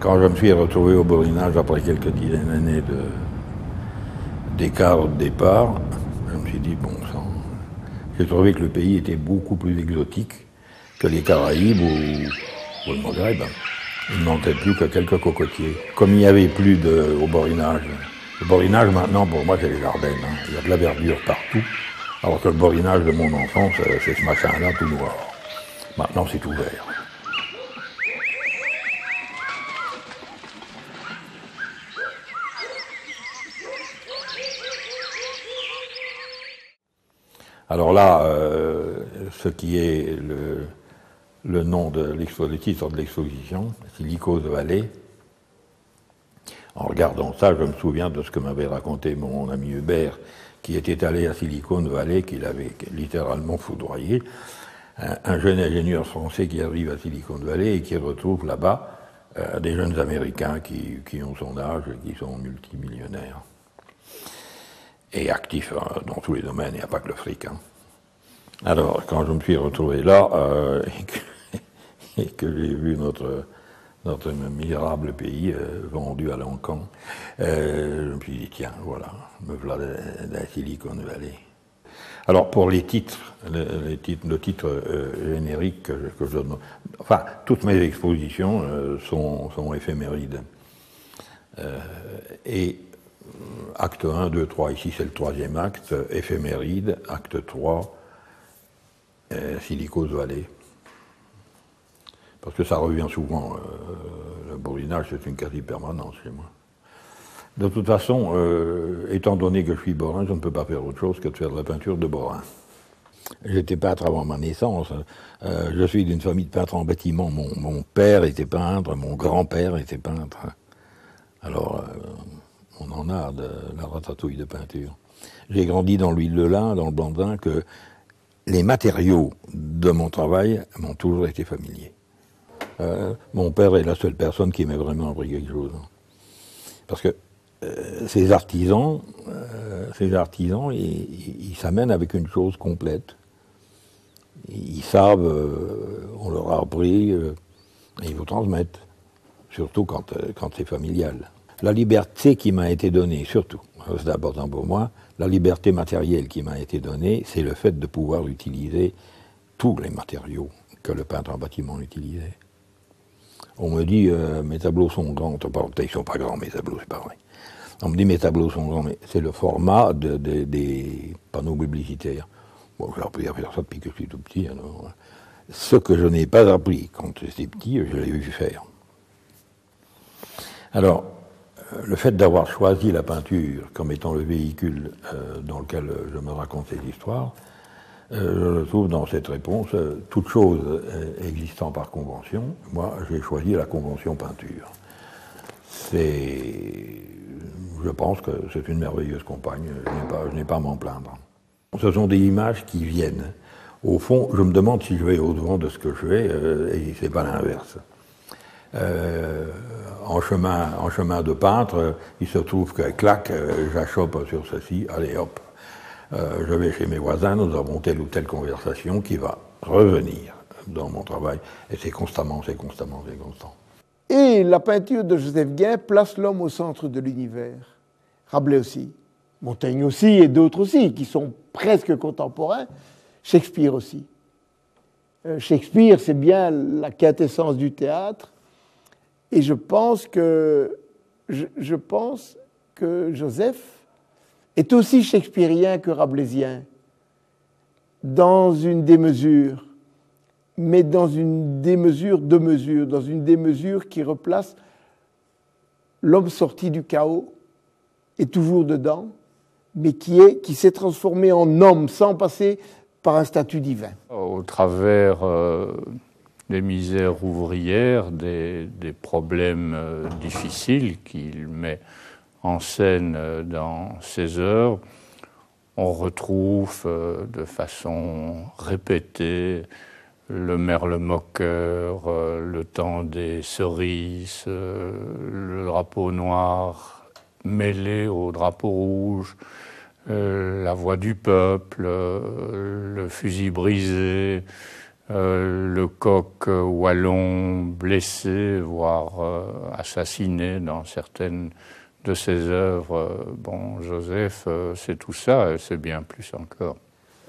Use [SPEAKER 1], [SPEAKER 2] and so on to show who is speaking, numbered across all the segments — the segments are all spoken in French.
[SPEAKER 1] Quand je me suis retrouvé au Borinage après quelques dizaines d'années d'écart de départ, je me suis dit, bon sang, j'ai trouvé que le pays était beaucoup plus exotique que les Caraïbes ou le Maghreb. Il ne manquait plus que quelques cocotiers. Comme il n'y avait plus au Borinage, le Borinage maintenant pour moi c'est les Ardennes, hein. Il y a de la verdure partout, alors que le Borinage de mon enfance c'est ce machin-là tout noir. Maintenant c'est tout vert. Alors là, ce qui est le nom le titre de l'exposition, Silicose Valley. En regardant ça, je me souviens de ce que m'avait raconté mon ami Hubert, qui était allé à Silicon Valley, qu'il avait littéralement foudroyé. Un jeune ingénieur français qui arrive à Silicon Valley et qui retrouve là-bas des jeunes Américains qui ont son âge et qui sont multimillionnaires. Et actifs dans tous les domaines, il n'y a pas que le fric. Hein. Alors, quand je me suis retrouvé là, et que j'ai vu notre misérable pays vendu à l'encan, je me suis dit, tiens, voilà, me voilà la Silicon Valley. Alors, pour les titres, le titre générique que je donne, enfin, toutes mes expositions sont éphémérides. Et acte 1, 2, 3, ici c'est le troisième acte, éphéméride, acte 3, Silicose Valley. Parce que ça revient souvent, le borinage c'est une quasi-permanence chez moi. De toute façon, étant donné que je suis borin, je ne peux pas faire autre chose que de faire de la peinture de borin. J'étais peintre avant ma naissance, je suis d'une famille de peintres en bâtiment, mon père était peintre, mon grand-père était peintre. Alors, on en a de la ratatouille de peinture. J'ai grandi dans l'huile de lin, dans le blanc de vin, que les matériaux de mon travail m'ont toujours été familiers. Mon père est la seule personne qui m'ait vraiment appris quelque chose. Parce que ces artisans, ils s'amènent avec une chose complète. Ils savent, on leur a appris, et ils vous transmettent. Surtout quand c'est familial. La liberté qui m'a été donnée, surtout, c'est important pour moi, la liberté matérielle qui m'a été donnée, c'est le fait de pouvoir utiliser tous les matériaux que le peintre en bâtiment utilisait. On me dit, mes tableaux sont grands, ils ne sont pas grands mes tableaux, c'est pas vrai. On me dit, mes tableaux sont grands, mais c'est le format des panneaux publicitaires. Bon, j'ai appris à faire ça depuis que je suis tout petit, alors. Ce que je n'ai pas appris quand j'étais petit, je l'ai vu faire. Alors, le fait d'avoir choisi la peinture comme étant le véhicule dans lequel je me raconte ces histoires, je trouve dans cette réponse, toute chose existant par convention, moi j'ai choisi la convention peinture. Je pense que c'est une merveilleuse compagne, je n'ai pas à m'en plaindre. Ce sont des images qui viennent. Au fond, je me demande si je vais au-devant de ce que je fais, et c'est pas l'inverse. En chemin de peintre, il se trouve que, clac, j'achoppe sur ceci, allez hop, je vais chez mes voisins, nous avons telle ou telle conversation qui va revenir dans mon travail, et c'est constamment.
[SPEAKER 2] Et la peinture de Joseph Guin place l'homme au centre de l'univers. Rabelais aussi, Montaigne aussi, et d'autres aussi, qui sont presque contemporains, Shakespeare aussi. Shakespeare, c'est bien la quintessence du théâtre, et je pense que Joseph est aussi shakespearien que rabelaisien, dans une démesure, mais dans une démesure de mesure, dans une démesure qui replace l'homme sorti du chaos, est toujours dedans, mais qui s'est transformé en homme sans passer par un statut divin.
[SPEAKER 3] Au travers des misères ouvrières, des problèmes difficiles qu'il met en scène dans ses œuvres, on retrouve de façon répétée le merle moqueur, le temps des cerises, le drapeau noir mêlé au drapeau rouge, la voix du peuple, le fusil brisé, le coq wallon blessé, voire assassiné dans certaines de ses œuvres. Bon, Joseph, c'est tout ça, et c'est bien plus encore.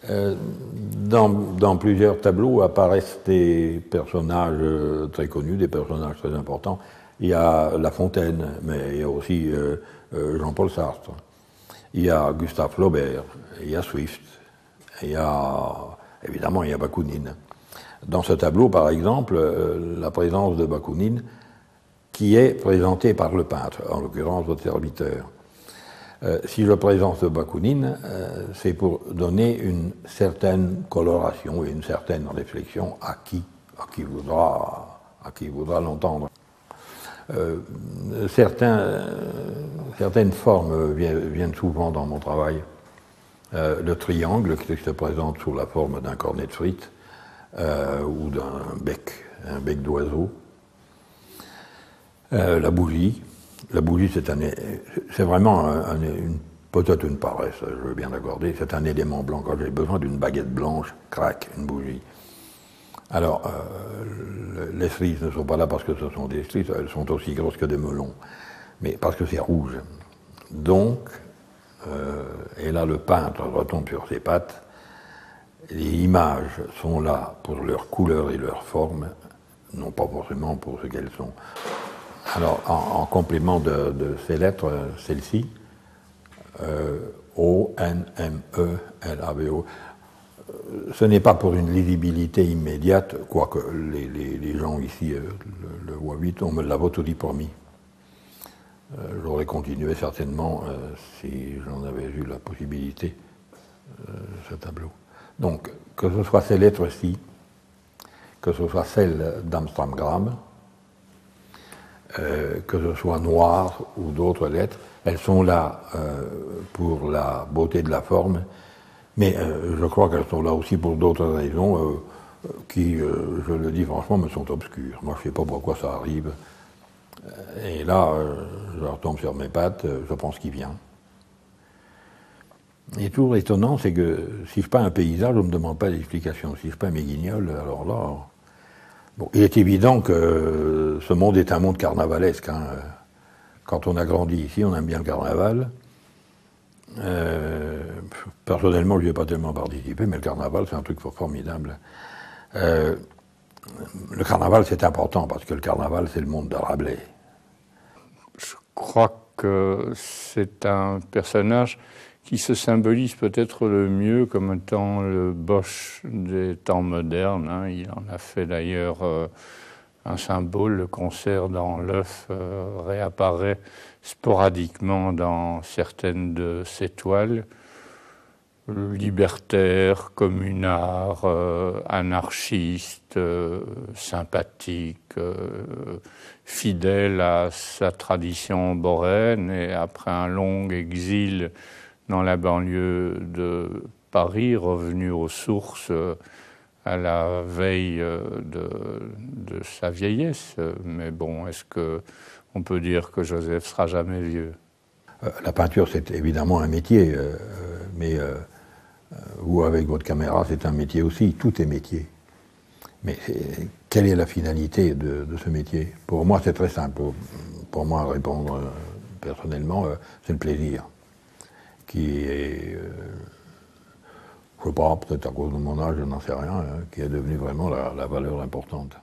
[SPEAKER 1] Dans plusieurs tableaux apparaissent des personnages très connus, des personnages très importants. Il y a La Fontaine, mais il y a aussi Jean-Paul Sartre. Il y a Gustave Flaubert, il y a Swift, évidemment il y a Bakounine. Dans ce tableau, par exemple, la présence de Bakounine, qui est présentée par le peintre, en l'occurrence votre serviteur. Si je présente Bakounine, c'est pour donner une certaine coloration et une certaine réflexion à qui voudra l'entendre. Certaines formes viennent souvent dans mon travail. Le triangle qui se présente sous la forme d'un cornet de frites ou d'un un bec d'oiseau. La bougie, c'est vraiment peut-être une paresse, je veux bien l'accorder, c'est un élément blanc. Quand j'ai besoin d'une baguette blanche, crac, une bougie. Alors, les cerises ne sont pas là parce que ce sont des cerises, elles sont aussi grosses que des melons, mais parce que c'est rouge. Donc, et là le peintre retombe sur ses pattes, les images sont là pour leur couleur et leur forme, non pas forcément pour ce qu'elles sont. Alors, en complément de ces lettres, celle-ci, O-N-M-E-L-A-V-O, ce n'est pas pour une lisibilité immédiate, quoique les gens ici le voient vite, on me l'a tout promis. J'aurais continué certainement si j'en avais eu la possibilité, ce tableau. Donc, que ce soit ces lettres-ci, que ce soit celles d'Amsterdam, que ce soit noir ou d'autres lettres, elles sont là pour la beauté de la forme, mais je crois qu'elles sont là aussi pour d'autres raisons qui, je le dis franchement, me sont obscures. Moi, je ne sais pas pourquoi ça arrive. Et là, je retombe sur mes pattes, je pense qu'il vient. Et toujours étonnant, c'est que si je peins un paysage, on ne me demande pas d'explication. Si je peins mes guignols, alors là... Bon, il est évident que ce monde est un monde carnavalesque. Hein. Quand on a grandi ici, on aime bien le carnaval. Personnellement, je n'y ai pas tellement participé, mais le carnaval, c'est un truc formidable. Le carnaval, c'est important, parce que le carnaval, c'est le monde de Rabelais.
[SPEAKER 3] Je crois que c'est un personnage qui se symbolise peut-être le mieux comme étant le Bosch des temps modernes. Hein. Il en a fait d'ailleurs un symbole. Le concert dans l'œuf réapparaît sporadiquement dans certaines de ses toiles. Libertaire, communard, anarchiste, sympathique, fidèle à sa tradition boréenne, et après un long exil dans la banlieue de Paris, revenu aux sources à la veille de sa vieillesse. Mais bon, est-ce qu'on peut dire que Joseph sera jamais vieux?
[SPEAKER 1] La peinture, c'est évidemment un métier, mais vous, avec votre caméra, c'est un métier aussi. Tout est métier. Mais quelle est la finalité de ce métier? Pour moi, c'est très simple. Pour moi, répondre personnellement, c'est le plaisir. Qui est, je ne sais pas, peut-être à cause de mon âge, je n'en sais rien, hein, qui est devenu vraiment la valeur importante.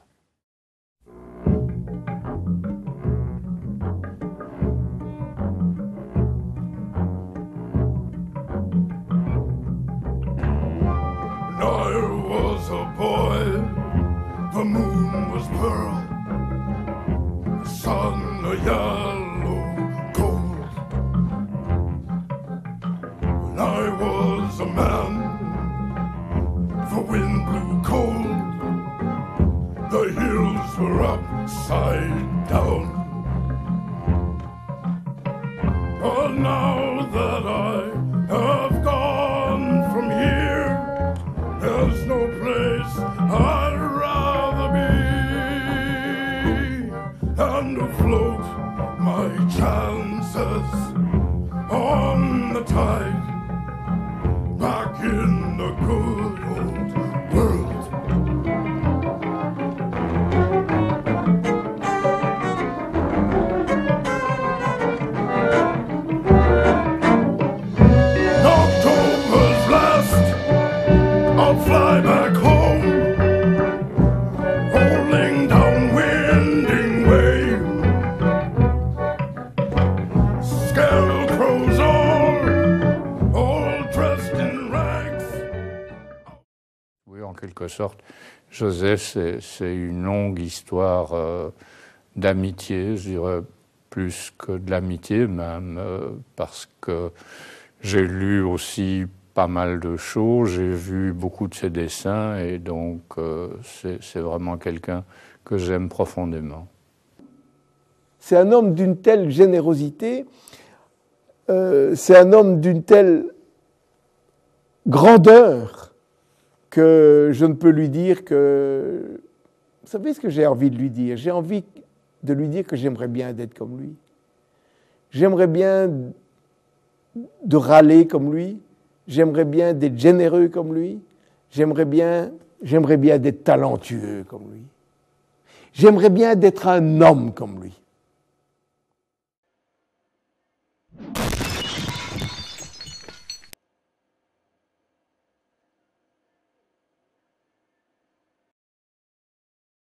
[SPEAKER 4] I was a boy, the moon was pearl, the sun a yellow gold. When I was a man, the wind blew cold, the hills were upside down. But now that I have gone from here, there's no place I'd rather be, and to float my chances on the tide back in the good old world.
[SPEAKER 3] quelque sorte. Joseph, c'est une longue histoire d'amitié, je dirais plus que de l'amitié même, parce que j'ai lu aussi pas mal de choses, j'ai vu beaucoup de ses dessins et donc c'est vraiment quelqu'un que j'aime profondément.
[SPEAKER 2] C'est un homme d'une telle générosité, c'est un homme d'une telle grandeur que je ne peux lui dire que... Vous savez ce que j'ai envie de lui dire? J'ai envie de lui dire que j'aimerais bien être comme lui. J'aimerais bien de râler comme lui. J'aimerais bien d'être généreux comme lui. J'aimerais bien d'être talentueux comme lui. J'aimerais bien d'être un homme comme lui.